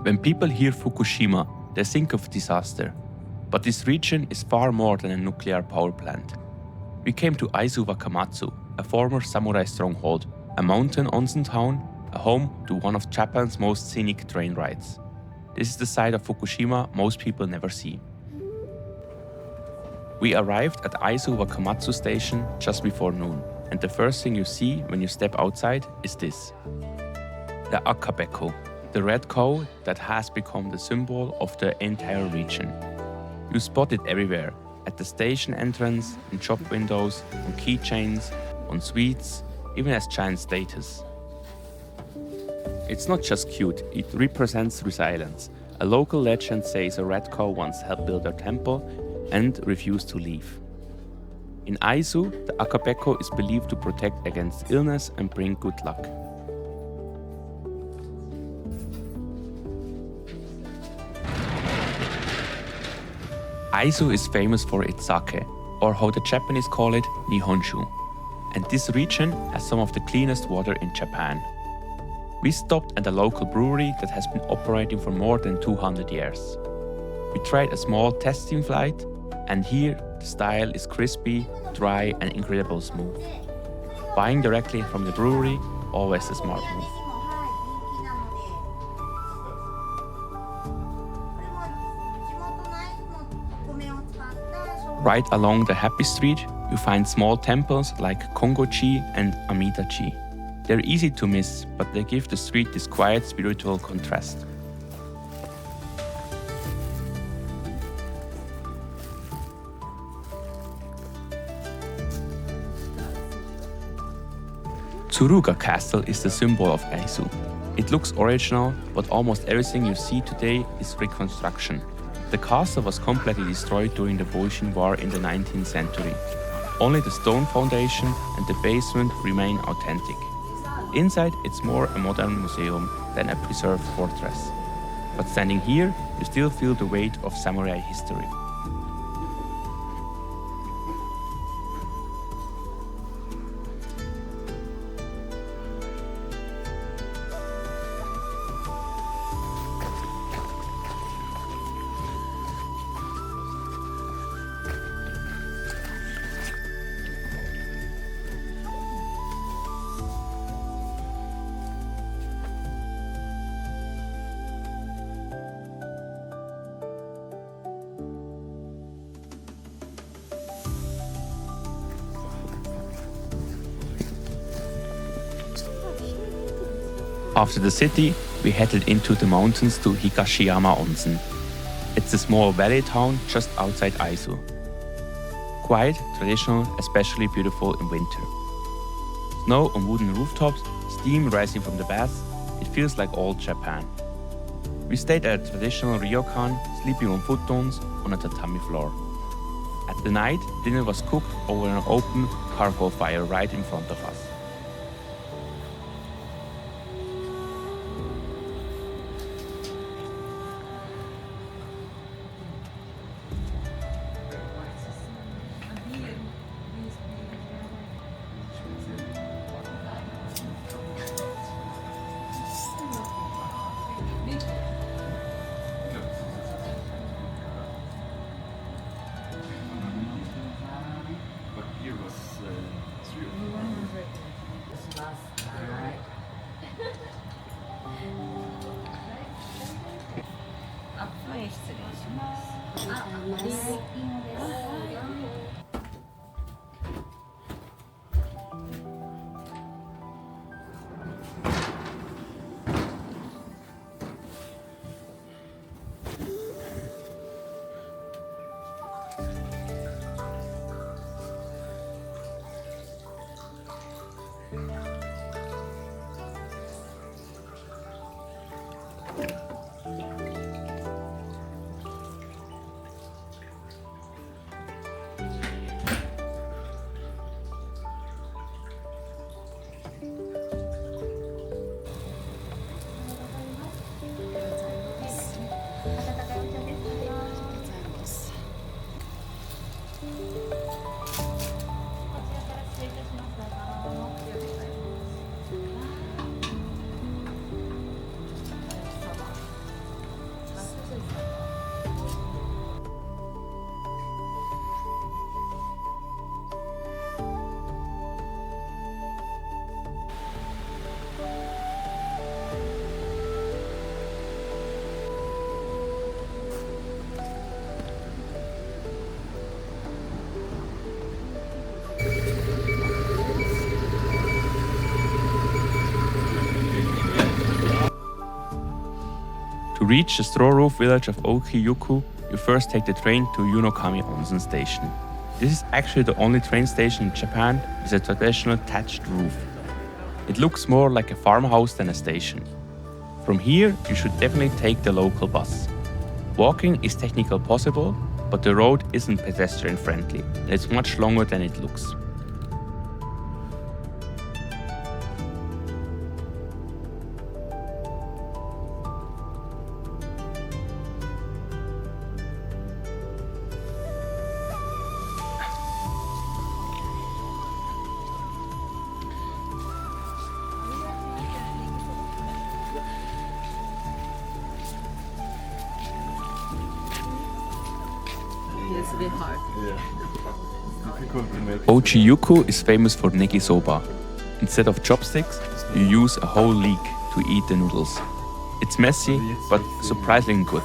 When people hear Fukushima, they think of disaster. But this region is far more than a nuclear power plant. We came to Aizu-Wakamatsu, a former samurai stronghold, a mountain onsen town, a home to one of Japan's most scenic train rides. This is the side of Fukushima most people never see. We arrived at Aizu-Wakamatsu Station just before noon, and the first thing you see when you step outside is this. The Akabeko, the red cow that has become the symbol of the entire region. You spot it everywhere, at the station entrance, in shop windows, on keychains, on sweets, even as giant statues. It's not just cute, it represents resilience. A local legend says a red cow once helped build a temple and refused to leave. In Aizu, the Akabeko is believed to protect against illness and bring good luck. Aizu is famous for its sake, or how the Japanese call it, Nihonshu. And this region has some of the cleanest water in Japan. We stopped at a local brewery that has been operating for more than 200 years. We tried a small testing flight, and here the style is crispy, dry and incredibly smooth. Buying directly from the brewery, always a smart move. Right along the Happy Street, you find small temples like Kongo-ji and Amida-ji. They're easy to miss, but they give the street this quiet spiritual contrast. Tsuruga Castle is the symbol of Aizu. It looks original, but almost everything you see today is reconstruction. The castle was completely destroyed during the Boshin War in the 19th century. Only the stone foundation and the basement remain authentic. Inside, it's more a modern museum than a preserved fortress. But standing here, you still feel the weight of samurai history. After the city, we headed into the mountains to Higashiyama Onsen. It's a small valley town just outside Aizu. Quiet, traditional, especially beautiful in winter. Snow on wooden rooftops, steam rising from the baths, it feels like old Japan. We stayed at a traditional ryokan, sleeping on futons on a tatami floor. At the night, dinner was cooked over an open charcoal fire right in front of us. reach the straw roof village of Ouchi-juku, you first take the train to Yunokami Onsen Station. This is actually the only train station in Japan with a traditional thatched roof. It looks more like a farmhouse than a station. From here, you should definitely take the local bus. Walking is technically possible, but the road isn't pedestrian friendly and it's much longer than it looks. It's a bit hard. Ouchi-juku is famous for negi-soba. Instead of chopsticks, you use a whole leek to eat the noodles. It's messy, but surprisingly good.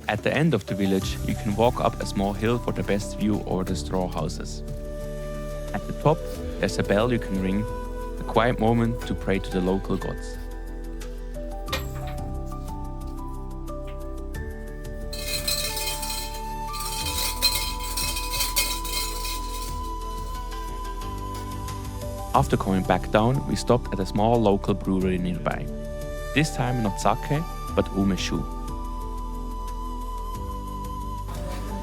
At the end of the village, you can walk up a small hill for the best view over the straw houses. At the top, there's a bell you can ring, a quiet moment to pray to the local gods. After coming back down, we stopped at a small local brewery nearby. This time not sake, but umeshu.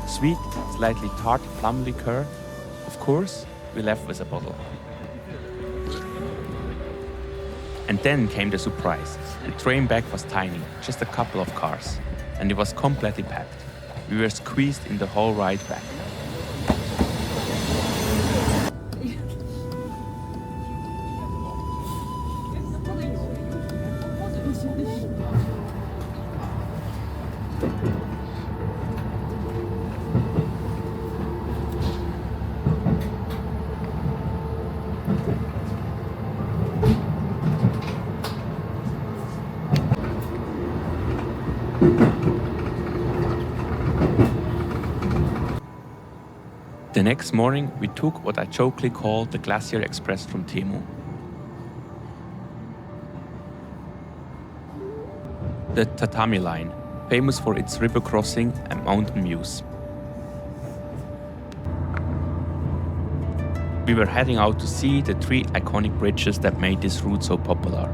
Sweet, slightly tart plum liqueur. Of course, we left with a bottle. And then came the surprise. The train back was tiny, just a couple of cars. And it was completely packed. We were squeezed in the whole ride back. The next morning, we took what I jokingly call the Glacier Express from Temu. The Tadami Line, famous for its river crossing and mountain views. We were heading out to see the 3 iconic bridges that made this route so popular.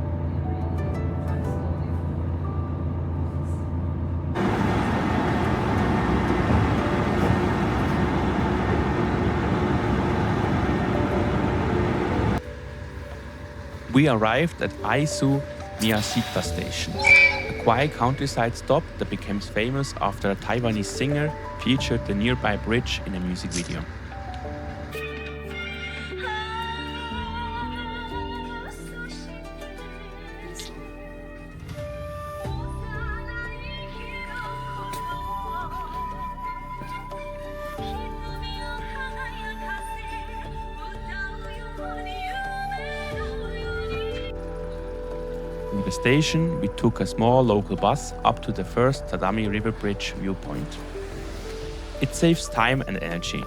We arrived at Aizu-Wakamatsu Station, a quiet countryside stop that became famous after a Taiwanese singer featured the nearby bridge in a music video. From the station, we took a small local bus up to the first Tadami River Bridge viewpoint. It saves time and energy.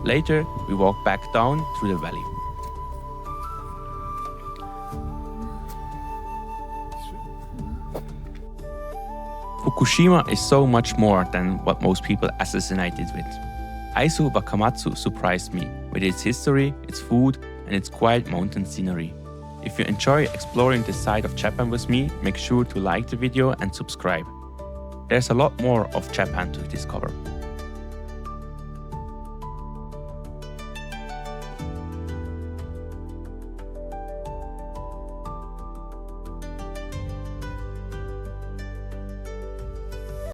Later, we walked back down through the valley. Fukushima is so much more than what most people associate it with. Aizu-Wakamatsu surprised me with its history, its food, and its quiet mountain scenery. If you enjoy exploring this side of Japan with me, make sure to like the video and subscribe. There's a lot more of Japan to discover.